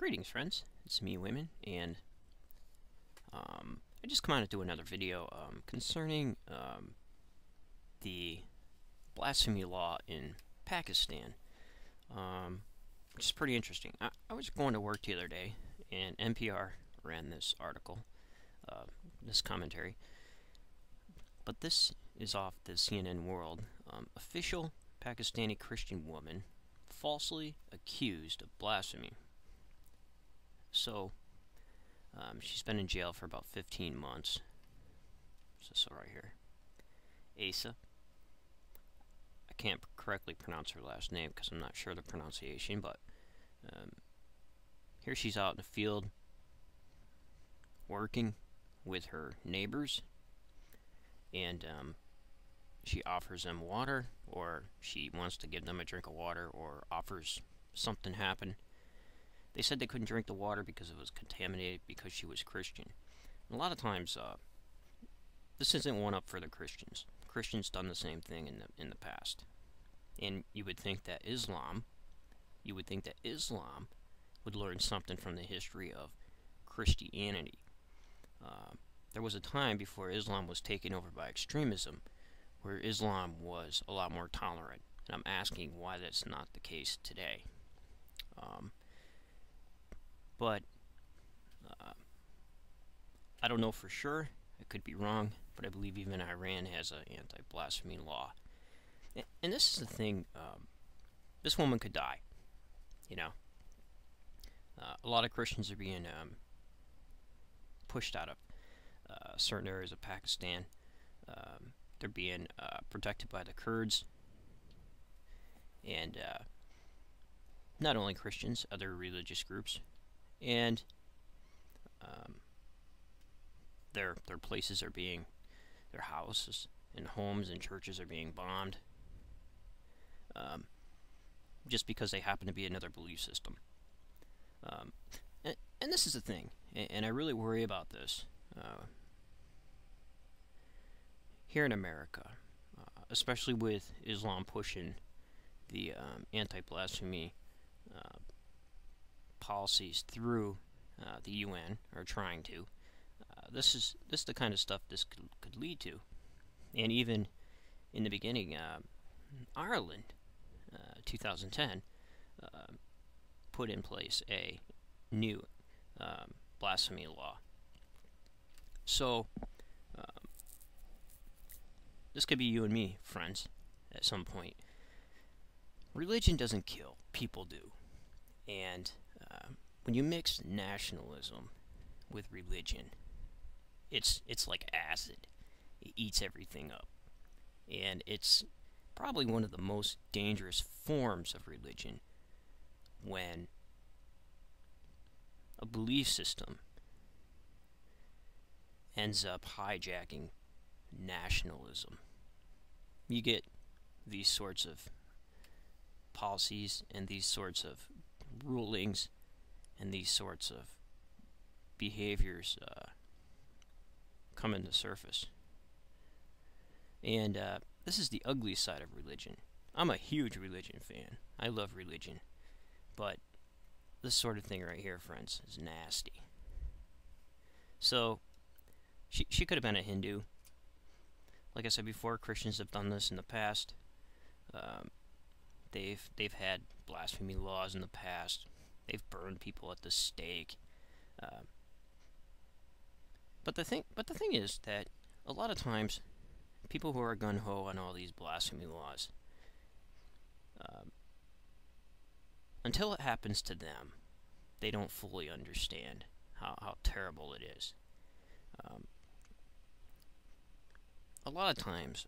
Greetings, friends. It's me, Women, and I just come out to do another video concerning the blasphemy law in Pakistan, which is pretty interesting. I was going to work the other day, and NPR ran this article, this commentary, but this is off the CNN World. Official Pakistani Christian woman falsely accused of blasphemy. So, she's been in jail for about 15 months. So right here. Asa. I can't correctly pronounce her last name because I'm not sure of the pronunciation, but here she's out in the field working with her neighbors, and she offers them water, or she wants to give them a drink of water, or offers something happen. They said they couldn't drink the water because it was contaminated because she was Christian. And a lot of times, this isn't one up for the Christians. Christians done the same thing in the past, and you would think that Islam would learn something from the history of Christianity. There was a time before Islam was taken over by extremism, where Islam was a lot more tolerant, and I'm asking why that's not the case today. But I don't know for sure. I could be wrong, but I believe even Iran has an anti-blasphemy law. And this is the thing. This woman could die. You know, a lot of Christians are being pushed out of certain areas of Pakistan. They're being protected by the Kurds, and not only Christians, other religious groups, and their places are being, their houses and homes and churches are being bombed, just because they happen to be another belief system. And this is the thing, and I really worry about this here in America, especially with Islam pushing the anti-blasphemy policies through the UN, or trying to. This is the kind of stuff this could lead to. And even in the beginning, Ireland, 2010, put in place a new blasphemy law. So this could be you and me, friends, at some point. Religion doesn't kill, people do. And when you mix nationalism with religion, it's like acid. It eats everything up. And it's probably one of the most dangerous forms of religion, when a belief system ends up hijacking nationalism. You get these sorts of policies and these sorts of rulings and these sorts of behaviors come into surface. And this is the ugly side of religion. I'm a huge religion fan. I love religion. But this sort of thing right here, friends, is nasty. So, she could have been a Hindu. Like I said before, Christians have done this in the past. They've had blasphemy laws in the past. They've burned people at the stake. But the thing is that a lot of times, people who are gung-ho on all these blasphemy laws, until it happens to them, they don't fully understand how terrible it is. A lot of times,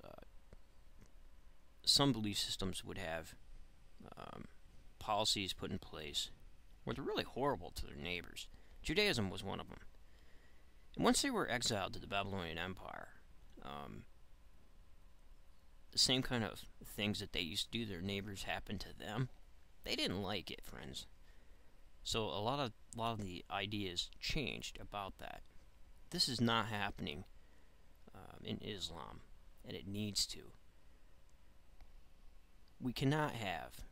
some belief systems would have policies put in place where they're really horrible to their neighbors. Judaism was one of them. And once they were exiled to the Babylonian Empire, the same kind of things that they used to do to their neighbors happened to them. They didn't like it, friends. So a lot of the ideas changed about that. This is not happening in Islam, and it needs to. We cannot have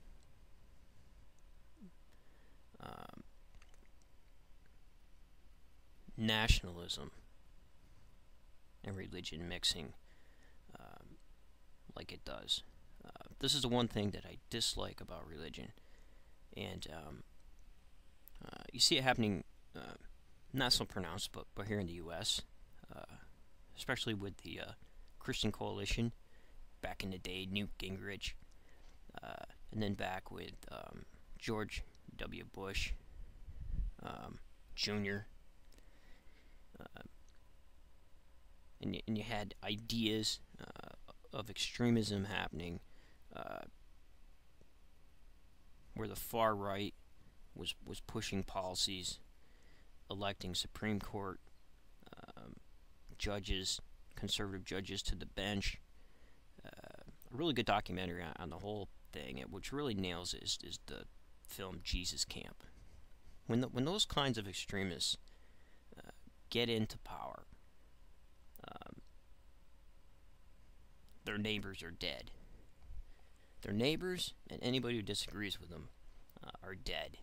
nationalism and religion mixing like it does. This is the one thing that I dislike about religion, and you see it happening not so pronounced, but here in the U.S., especially with the Christian Coalition back in the day, Newt Gingrich, and then back with George W. Bush Jr., and you had ideas of extremism happening, where the far right was pushing policies, electing Supreme Court judges, conservative judges to the bench. A really good documentary on the whole thing, which really nails it, is the film Jesus Camp. When those kinds of extremists get into power, their neighbors are dead. Their neighbors and anybody who disagrees with them are dead.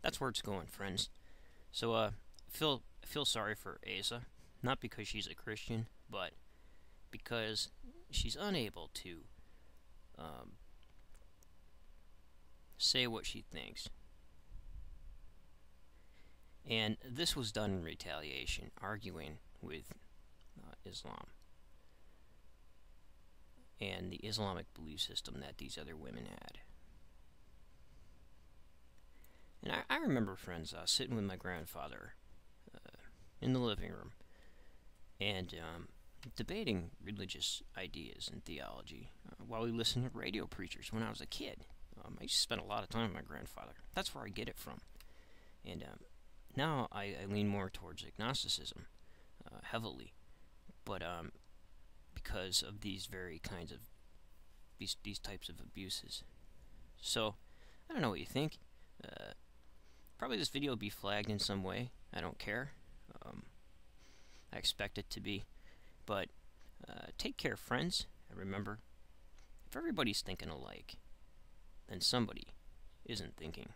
That's where it's going, friends. So I feel sorry for Asa, not because she's a Christian, but because she's unable to say what she thinks. And this was done in retaliation, arguing with Islam and the Islamic belief system that these other women had. And I remember, friends, sitting with my grandfather in the living room and debating religious ideas and theology while we listened to radio preachers when I was a kid. I used to spend a lot of time with my grandfather. That's where I get it from. And now I lean more towards agnosticism heavily, but because of these very kinds of these types of abuses. So I don't know what you think. Probably this video will be flagged in some way. I don't care. I expect it to be. But take care, friends. And remember, if everybody's thinking alike, then somebody isn't thinking